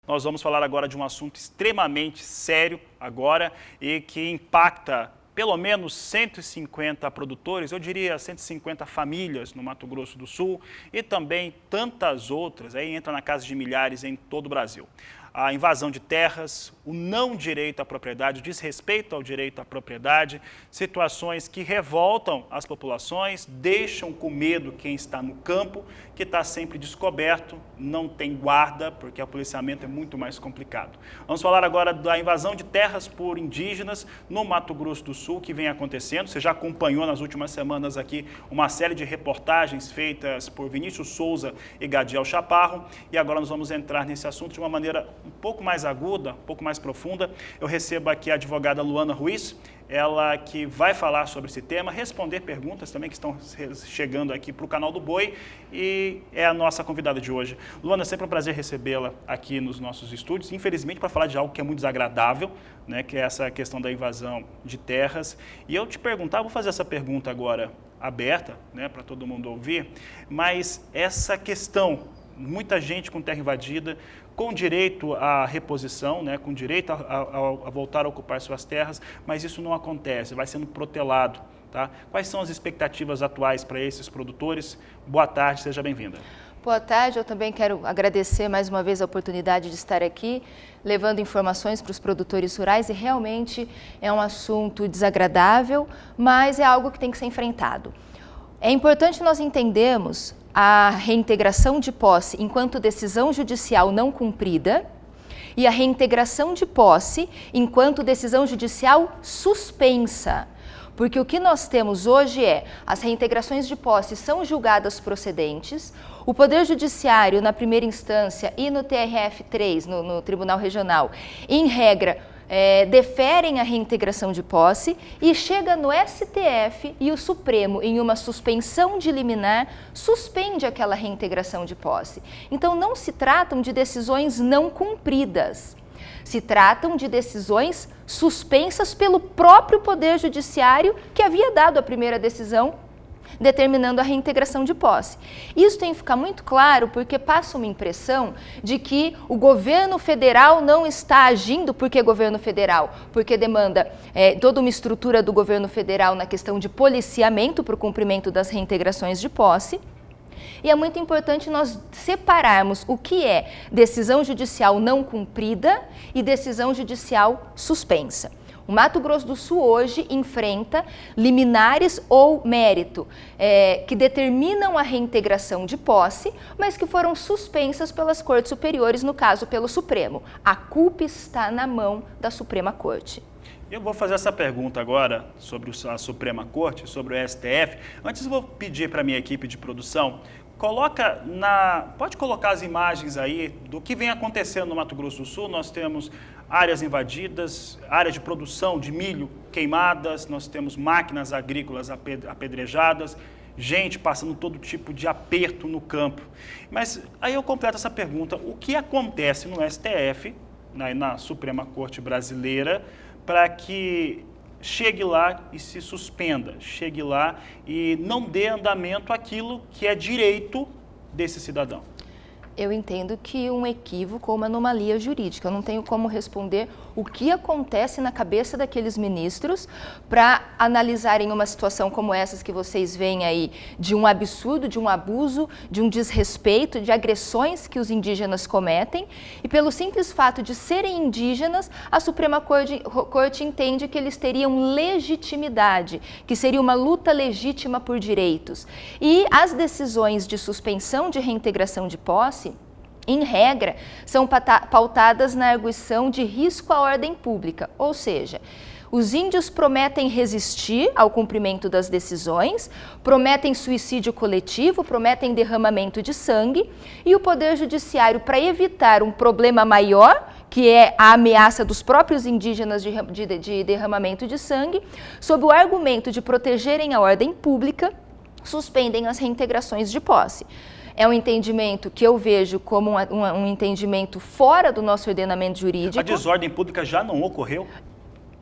Nós vamos falar agora de um assunto extremamente sério agora e que impacta pelo menos 150 produtores, eu diria 150 famílias no Mato Grosso do Sul e também tantas outras, aí entra na casa de milhares em todo o Brasil. A invasão de terras, o não direito à propriedade, o desrespeito ao direito à propriedade, situações que revoltam as populações, deixam com medo quem está no campo, que está sempre descoberto, não tem guarda, porque o policiamento é muito mais complicado. Vamos falar agora da invasão de terras por indígenas no Mato Grosso do Sul, que vem acontecendo. Você já acompanhou nas últimas semanas aqui uma série de reportagens feitas por Vinícius Souza e Gadiel Chaparro, e agora nós vamos entrar nesse assunto de uma maneira um pouco mais aguda, um pouco mais profunda. Eu recebo aqui a advogada Luana Ruiz, ela que vai falar sobre esse tema, responder perguntas também que estão chegando aqui para o canal do Boi, e é a nossa convidada de hoje. Luana, é sempre um prazer recebê-la aqui nos nossos estúdios, infelizmente para falar de algo que é muito desagradável, né, que é essa questão da invasão de terras. E eu te perguntar, vou fazer essa pergunta agora aberta, né, para todo mundo ouvir, mas essa questão, muita gente com terra invadida, com direito à reposição, né, com direito a voltar a ocupar suas terras, mas isso não acontece, vai sendo protelado. Tá? Quais são as expectativas atuais para esses produtores? Boa tarde, seja bem-vinda. Boa tarde, eu também quero agradecer mais uma vez a oportunidade de estar aqui, levando informações para os produtores rurais, e realmente é um assunto desagradável, mas é algo que tem que ser enfrentado. É importante nós entendermos a reintegração de posse enquanto decisão judicial não cumprida e a reintegração de posse enquanto decisão judicial suspensa. Porque o que nós temos hoje é, as reintegrações de posse são julgadas procedentes, o Poder Judiciário na primeira instância e no TRF3, no Tribunal Regional, em regra, deferem a reintegração de posse, e chega no STF e o Supremo, em uma suspensão de liminar, suspende aquela reintegração de posse. Então não se tratam de decisões não cumpridas, se tratam de decisões suspensas pelo próprio Poder Judiciário, que havia dado a primeira decisão determinando a reintegração de posse. Isso tem que ficar muito claro, porque passa uma impressão de que o governo federal não está agindo. Porque governo federal? Porque demanda toda uma estrutura do governo federal na questão de policiamento para o cumprimento das reintegrações de posse. E é muito importante nós separarmos o que é decisão judicial não cumprida e decisão judicial suspensa. O Mato Grosso do Sul hoje enfrenta liminares ou mérito que determinam a reintegração de posse, mas que foram suspensas pelas Cortes Superiores, no caso pelo Supremo. A culpa está na mão da Suprema Corte. Eu vou fazer essa pergunta agora sobre a Suprema Corte, sobre o STF. Antes eu vou pedir para a minha equipe de produção, pode colocar as imagens aí do que vem acontecendo no Mato Grosso do Sul. Nós temos áreas invadidas, áreas de produção de milho queimadas, nós temos máquinas agrícolas apedrejadas, gente passando todo tipo de aperto no campo. Mas aí eu completo essa pergunta: o que acontece no STF, na Suprema Corte Brasileira, para que chegue lá e se suspenda, chegue lá e não dê andamento àquilo que é direito desse cidadão? Eu entendo que um equívoco ou uma anomalia jurídica. Eu não tenho como responder o que acontece na cabeça daqueles ministros para analisarem uma situação como essas que vocês veem aí, de um absurdo, de um abuso, de um desrespeito, de agressões que os indígenas cometem, e pelo simples fato de serem indígenas, a Suprema Corte entende que eles teriam legitimidade, que seria uma luta legítima por direitos. E as decisões de suspensão de reintegração de posse, em regra, são pautadas na arguição de risco à ordem pública, ou seja, os índios prometem resistir ao cumprimento das decisões, prometem suicídio coletivo, prometem derramamento de sangue, e o Poder Judiciário, para evitar um problema maior, que é a ameaça dos próprios indígenas de derramamento de sangue, sob o argumento de protegerem a ordem pública, suspendem as reintegrações de posse. É um entendimento que eu vejo como um entendimento fora do nosso ordenamento jurídico. A desordem pública já não ocorreu?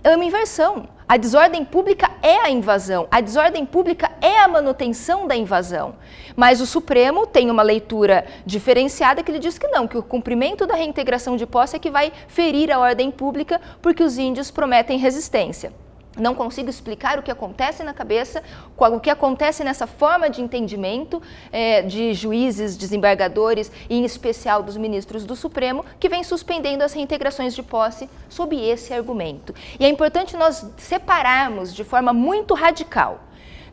é uma inversão. A desordem pública é a invasão, a desordem pública é a manutenção da invasão. Mas o Supremo tem uma leitura diferenciada que ele diz que não, que o cumprimento da reintegração de posse é que vai ferir a ordem pública porque os índios prometem resistência. Não consigo explicar o que acontece na cabeça, o que acontece nessa forma de entendimento de juízes, desembargadores e, em especial, dos ministros do Supremo, que vem suspendendo as reintegrações de posse sob esse argumento. E é importante nós separarmos de forma muito radical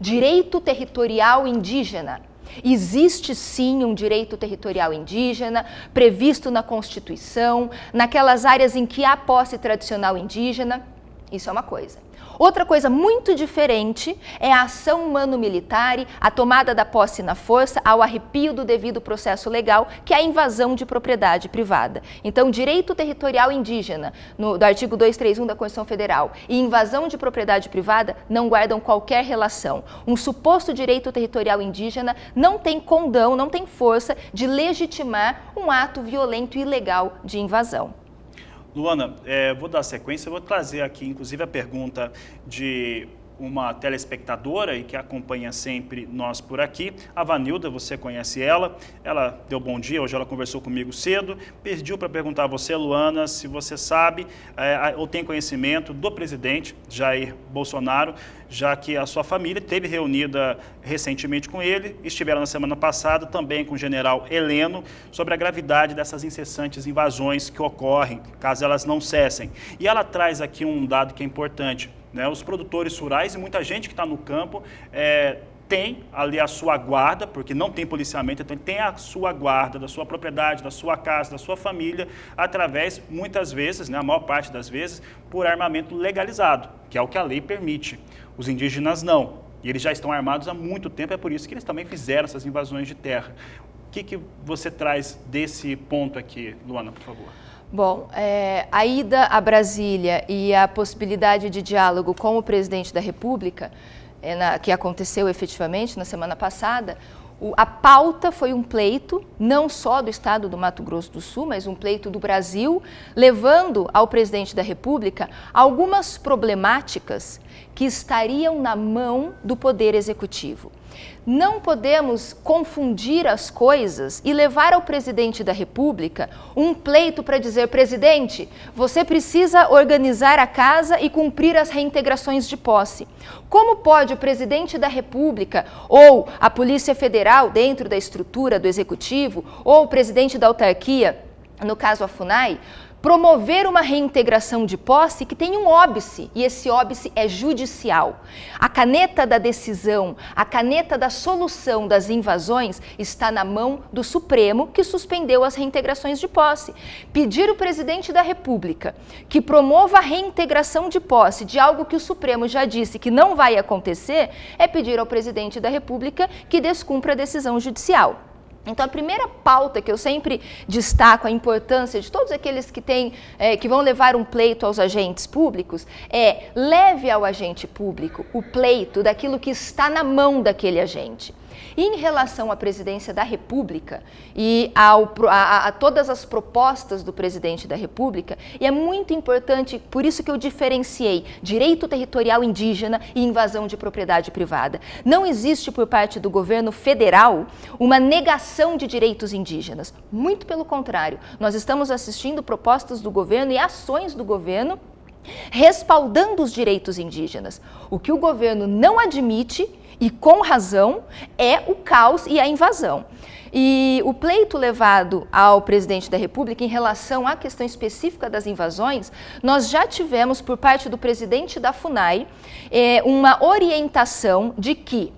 direito territorial indígena. Existe sim um direito territorial indígena previsto na Constituição, naquelas áreas em que há posse tradicional indígena. Isso é uma coisa. Outra coisa muito diferente é a ação humano-militar, a tomada da posse na força, ao arrepio do devido processo legal, que é a invasão de propriedade privada. Então, direito territorial indígena, do artigo 231 da Constituição Federal, e invasão de propriedade privada não guardam qualquer relação. Um suposto direito territorial indígena não tem condão, não tem força de legitimar um ato violento e ilegal de invasão. Luana, vou dar sequência, vou trazer aqui inclusive a pergunta de uma telespectadora e que acompanha sempre nós por aqui, a Vanilda, você conhece ela deu bom dia, hoje ela conversou comigo cedo, pediu para perguntar a você, Luana, se você sabe ou tem conhecimento do presidente Jair Bolsonaro, já que a sua família esteve reunida recentemente com ele, estiveram na semana passada também com o general Heleno, sobre a gravidade dessas incessantes invasões que ocorrem, caso elas não cessem. E ela traz aqui um dado que é importante, né? Os produtores rurais e muita gente que está no campo tem ali a sua guarda, porque não tem policiamento, então tem a sua guarda da sua propriedade, da sua casa, da sua família, através, muitas vezes, né, a maior parte das vezes, por armamento legalizado, que é o que a lei permite. Os indígenas não, e eles já estão armados há muito tempo, é por isso que eles também fizeram essas invasões de terra. O que você traz desse ponto aqui, Luana, por favor? Bom, a ida a Brasília e a possibilidade de diálogo com o presidente da República, que aconteceu efetivamente na semana passada, a pauta foi um pleito, não só do estado do Mato Grosso do Sul, mas um pleito do Brasil, levando ao presidente da República algumas problemáticas que estariam na mão do Poder Executivo. Não podemos confundir as coisas e levar ao presidente da República um pleito para dizer: presidente, você precisa organizar a casa e cumprir as reintegrações de posse. Como pode o presidente da República ou a Polícia Federal, dentro da estrutura do Executivo, ou o presidente da autarquia, no caso a FUNAI, promover uma reintegração de posse que tem um óbice, e esse óbice é judicial. A caneta da decisão, a caneta da solução das invasões está na mão do Supremo, que suspendeu as reintegrações de posse. Pedir ao presidente da República que promova a reintegração de posse de algo que o Supremo já disse que não vai acontecer é pedir ao presidente da República que descumpra a decisão judicial. Então, a primeira pauta que eu sempre destaco a importância de todos aqueles que vão levar um pleito aos agentes públicos é: leve ao agente público o pleito daquilo que está na mão daquele agente. E em relação à presidência da República e a todas as propostas do presidente da República, e é muito importante, por isso que eu diferenciei direito territorial indígena e invasão de propriedade privada. Não existe por parte do governo federal uma negação de direitos indígenas. Muito pelo contrário, nós estamos assistindo propostas do governo e ações do governo respaldando os direitos indígenas. O que o governo não admite, e com razão, é o caos e a invasão. E o pleito levado ao presidente da República em relação à questão específica das invasões, nós já tivemos por parte do presidente da FUNAI uma orientação de que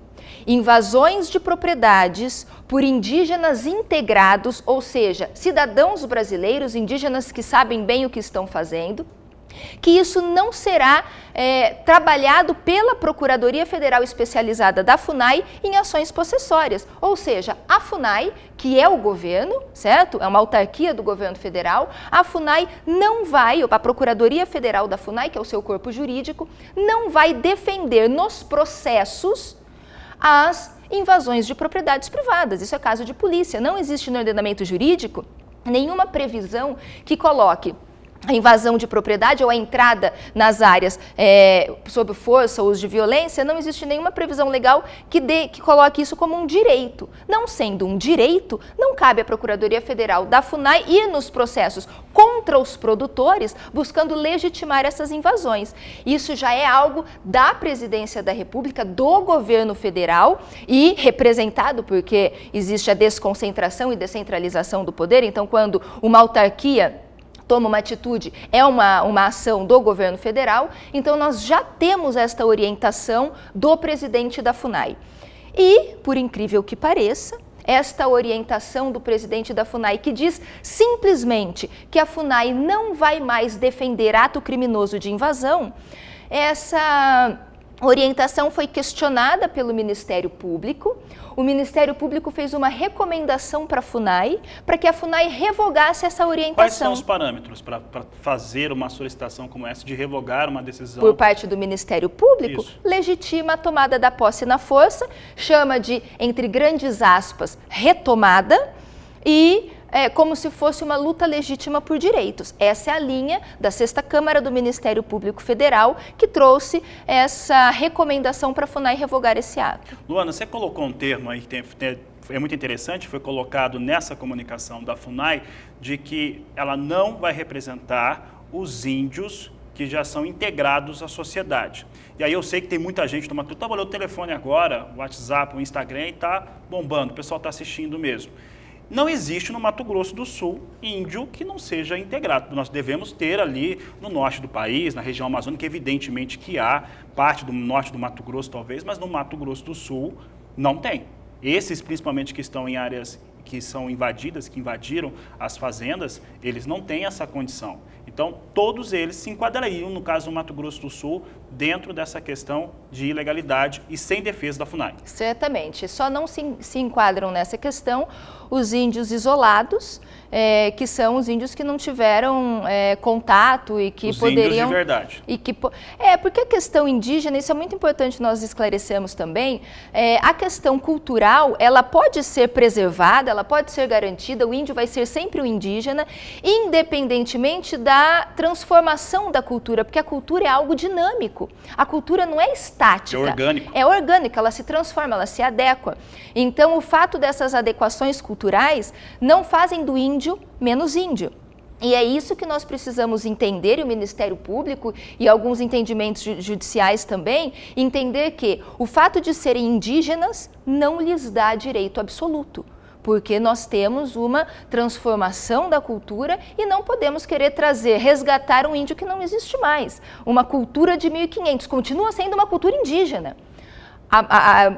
invasões de propriedades por indígenas integrados, ou seja, cidadãos brasileiros, indígenas que sabem bem o que estão fazendo, que isso não será trabalhado pela Procuradoria Federal Especializada da FUNAI em ações possessórias. Ou seja, a FUNAI, que é o governo, certo? É uma autarquia do governo federal, a FUNAI não vai, a Procuradoria Federal da FUNAI, que é o seu corpo jurídico, não vai defender nos processos as invasões de propriedades privadas. Isso é caso de polícia. Não existe no ordenamento jurídico nenhuma previsão que coloque a invasão de propriedade ou a entrada nas áreas sob força ou uso de violência, não existe nenhuma previsão legal que coloque isso como um direito. Não sendo um direito, não cabe à Procuradoria Federal da FUNAI ir nos processos contra os produtores, buscando legitimar essas invasões. Isso já é algo da Presidência da República, do governo federal e representado, porque existe a desconcentração e descentralização do poder, então quando uma autarquia toma uma atitude, é uma ação do governo federal, então nós já temos esta orientação do presidente da FUNAI. E, por incrível que pareça, esta orientação do presidente da FUNAI, que diz simplesmente que a FUNAI não vai mais defender ato criminoso de invasão, essa orientação foi questionada pelo Ministério Público. O Ministério Público fez uma recomendação para a FUNAI, para que a FUNAI revogasse essa orientação. Quais são os parâmetros para fazer uma solicitação como essa de revogar uma decisão? Por parte do Ministério Público, Isso. legitima a tomada da posse na força, chama de, entre grandes aspas, retomada e como se fosse uma luta legítima por direitos. Essa é a linha da 6ª Câmara do Ministério Público Federal que trouxe essa recomendação para a FUNAI revogar esse ato. Luana, você colocou um termo aí que é muito interessante, foi colocado nessa comunicação da FUNAI, de que ela não vai representar os índios que já são integrados à sociedade. E aí eu sei que tem muita gente, eu estava olhando o telefone agora, o WhatsApp, o Instagram, e está bombando, o pessoal está assistindo mesmo. Não existe no Mato Grosso do Sul índio que não seja integrado. Nós devemos ter ali no norte do país, na região amazônica, evidentemente que há parte do norte do Mato Grosso talvez, mas no Mato Grosso do Sul não tem. Esses principalmente que estão em áreas que são invadidas, que invadiram as fazendas, eles não têm essa condição. Então, todos eles se enquadrariam, no caso do Mato Grosso do Sul, dentro dessa questão de ilegalidade e sem defesa da FUNAI. Certamente. Só não se enquadram nessa questão os índios isolados, que são os índios que não tiveram contato e que os poderiam... índios de verdade. Porque a questão indígena, isso é muito importante nós esclarecermos também, a questão cultural, ela pode ser preservada, ela pode ser garantida, o índio vai ser sempre o indígena, independentemente da transformação da cultura, porque a cultura é algo dinâmico, a cultura não é estática. É orgânico. É orgânica, ela se transforma, ela se adequa. Então, o fato dessas adequações culturais não fazem do índio menos índio. E é isso que nós precisamos entender, e o Ministério Público e alguns entendimentos judiciais também, entender que o fato de serem indígenas não lhes dá direito absoluto, porque nós temos uma transformação da cultura e não podemos querer resgatar um índio que não existe mais. Uma cultura de 1500, continua sendo uma cultura indígena.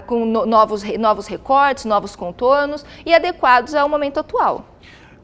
Com novos recortes, novos contornos e adequados ao momento atual.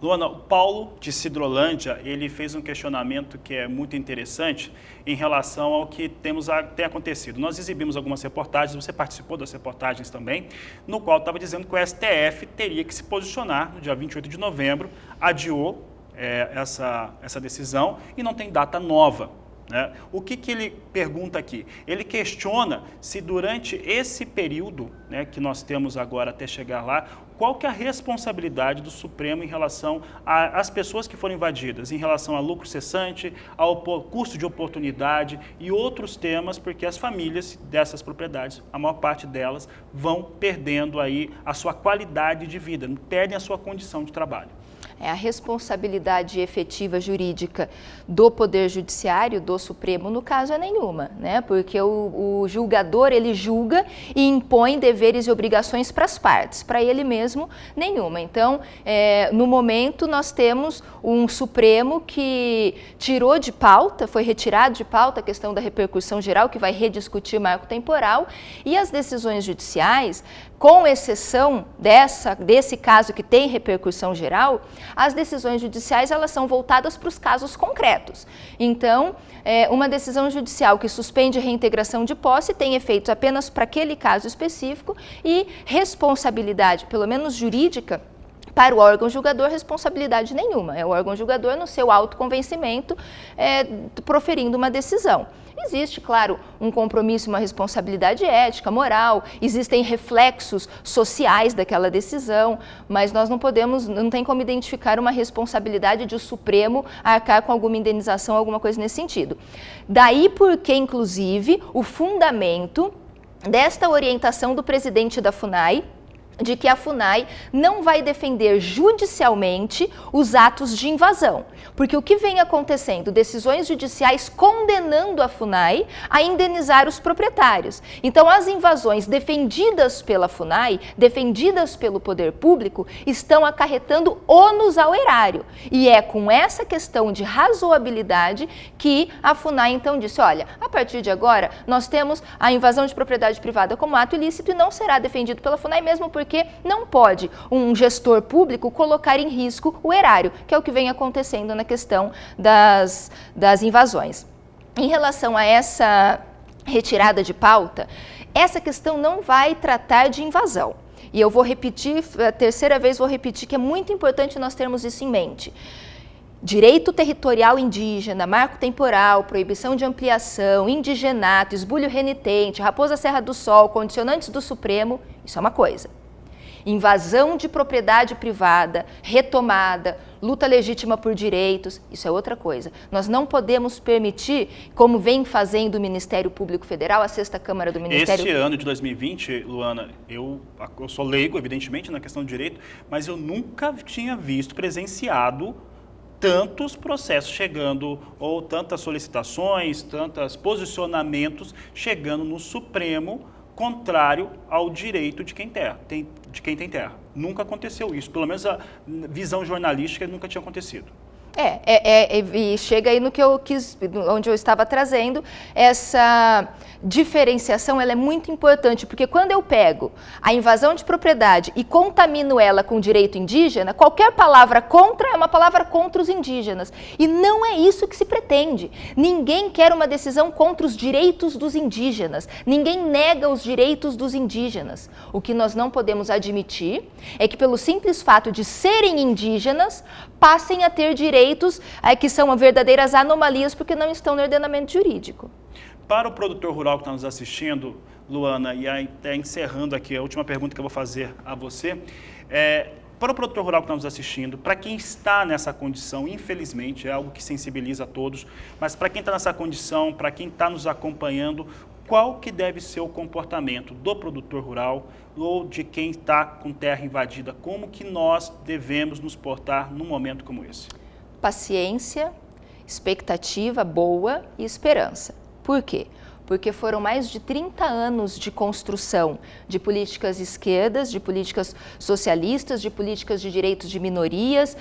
Luana, o Paulo de Sidrolândia, ele fez um questionamento que é muito interessante em relação ao que tem acontecido. Nós exibimos algumas reportagens, você participou das reportagens também, no qual estava dizendo que o STF teria que se posicionar no dia 28 de novembro, adiou essa decisão e não tem data nova. Né? O que ele pergunta aqui? Ele questiona se durante esse período, né, que nós temos agora até chegar lá, qual que é a responsabilidade do Supremo em relação às pessoas que foram invadidas, em relação a lucro cessante, ao custo de oportunidade e outros temas, porque as famílias dessas propriedades, a maior parte delas, vão perdendo aí a sua qualidade de vida, perdem a sua condição de trabalho. A responsabilidade efetiva jurídica do Poder Judiciário, do Supremo, no caso, é nenhuma, né? Porque o julgador, ele julga e impõe deveres e obrigações para as partes, para ele mesmo, nenhuma. Então, no momento, nós temos um Supremo que tirou de pauta, foi retirado de pauta a questão da repercussão geral, que vai rediscutir o marco temporal, e as decisões judiciais, com exceção desse caso que tem repercussão geral, as decisões judiciais elas são voltadas para os casos concretos. Então, uma decisão judicial que suspende a reintegração de posse tem efeitos apenas para aquele caso específico e responsabilidade, pelo menos jurídica, Para o órgão julgador, responsabilidade nenhuma. É o órgão julgador, no seu autoconvencimento, proferindo uma decisão. Existe, claro, um compromisso, uma responsabilidade ética, moral, existem reflexos sociais daquela decisão, mas nós não tem como identificar uma responsabilidade de o Supremo arcar com alguma indenização, alguma coisa nesse sentido. Daí porque, inclusive, o fundamento desta orientação do presidente da FUNAI, de que a FUNAI não vai defender judicialmente os atos de invasão. Porque o que vem acontecendo? Decisões judiciais condenando a FUNAI a indenizar os proprietários. Então, as invasões defendidas pela FUNAI, defendidas pelo poder público, estão acarretando ônus ao erário. E é com essa questão de razoabilidade que a FUNAI, então, disse, olha, a partir de agora, nós temos a invasão de propriedade privada como ato ilícito e não será defendido pela FUNAI, mesmo porque não pode um gestor público colocar em risco o erário, que é o que vem acontecendo na questão das invasões. Em relação a essa retirada de pauta, essa questão não vai tratar de invasão. E eu vou repetir, a terceira vez vou repetir que é muito importante nós termos isso em mente. Direito territorial indígena, marco temporal, proibição de ampliação, indigenato, esbulho renitente, Raposa Serra do Sol, condicionantes do Supremo, isso é uma coisa. Invasão de propriedade privada, retomada, luta legítima por direitos, isso é outra coisa. Nós não podemos permitir, como vem fazendo o Ministério Público Federal, a Sexta Câmara do Ministério... Este ano de 2020, Luana, eu sou leigo, evidentemente, na questão do direito, mas eu nunca tinha visto, presenciado tantos processos chegando, ou tantas solicitações, tantos posicionamentos chegando no Supremo, contrário ao direito de quem tem terra. Nunca aconteceu isso, pelo menos a visão jornalística nunca tinha acontecido. E chega aí no que eu quis, onde eu estava trazendo, essa diferenciação ela é muito importante, porque quando eu pego a invasão de propriedade e contamino ela com direito indígena, qualquer palavra contra é uma palavra contra os indígenas. E não é isso que se pretende. Ninguém quer uma decisão contra os direitos dos indígenas. Ninguém nega os direitos dos indígenas. O que nós não podemos admitir é que, pelo simples fato de serem indígenas, passem a ter direitos que são verdadeiras anomalias porque não estão no ordenamento jurídico. Para o produtor rural que está nos assistindo, Luana, e até encerrando aqui a última pergunta que eu vou fazer a você, para o produtor rural que está nos assistindo, para quem está nessa condição, infelizmente, é algo que sensibiliza a todos, mas para quem está nessa condição, para quem está nos acompanhando, qual que deve ser o comportamento do produtor rural ou de quem está com terra invadida? Como que nós devemos nos portar num momento como esse? Paciência, expectativa boa e esperança. Por quê? Porque foram mais de 30 anos de construção de políticas esquerdas, de políticas socialistas, de políticas de direitos de minorias,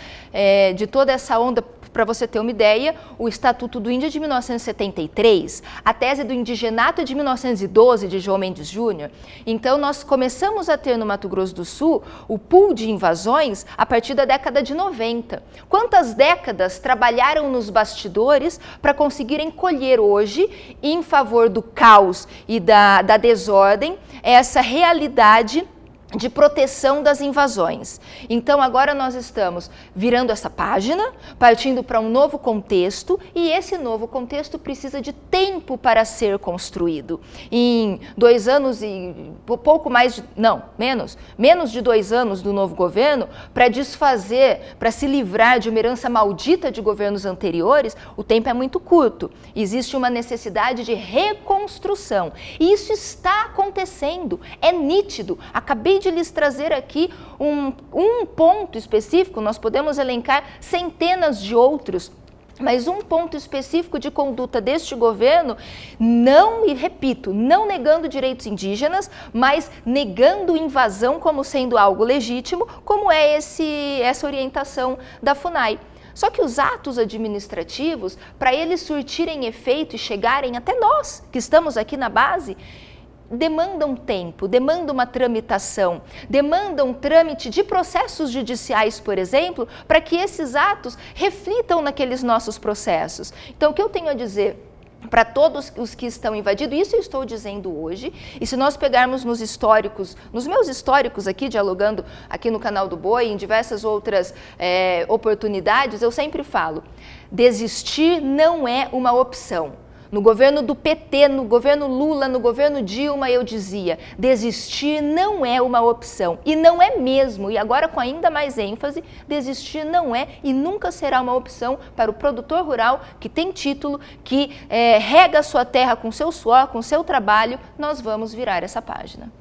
de toda essa onda. Para você ter uma ideia, o Estatuto do Índio é de 1973, a tese do indigenato é de 1912, de João Mendes Júnior. Então, nós começamos a ter no Mato Grosso do Sul o pool de invasões a partir da década de 90. Quantas décadas trabalharam nos bastidores para conseguirem colher hoje, em favor do caos e da desordem, essa realidade de proteção das invasões. Então, agora nós estamos virando essa página, partindo para um novo contexto, e esse novo contexto precisa de tempo para ser construído. Em 2 anos e pouco mais, menos de 2 anos do novo governo, para desfazer, para se livrar de uma herança maldita de governos anteriores, o tempo é muito curto. Existe uma necessidade de reconstrução. E isso está acontecendo, é nítido. Acabei de lhes trazer aqui um ponto específico, nós podemos elencar centenas de outros, mas um ponto específico de conduta deste governo, não negando direitos indígenas, mas negando invasão como sendo algo legítimo, como é essa orientação da FUNAI. Só que os atos administrativos, para eles surtirem efeito e chegarem até nós, que estamos aqui na base, demandam tempo, demandam uma tramitação, demandam um trâmite de processos judiciais, por exemplo, para que esses atos reflitam naqueles nossos processos. Então, o que eu tenho a dizer para todos os que estão invadindo, isso eu estou dizendo hoje, e se nós pegarmos nos históricos, nos meus históricos aqui, dialogando aqui no canal do Boi, em diversas outras oportunidades, eu sempre falo, desistir não é uma opção. No governo do PT, no governo Lula, no governo Dilma, eu dizia, desistir não é uma opção. E não é mesmo, e agora com ainda mais ênfase, desistir não é e nunca será uma opção para o produtor rural que tem título, que rega a sua terra com seu suor, com seu trabalho, nós vamos virar essa página.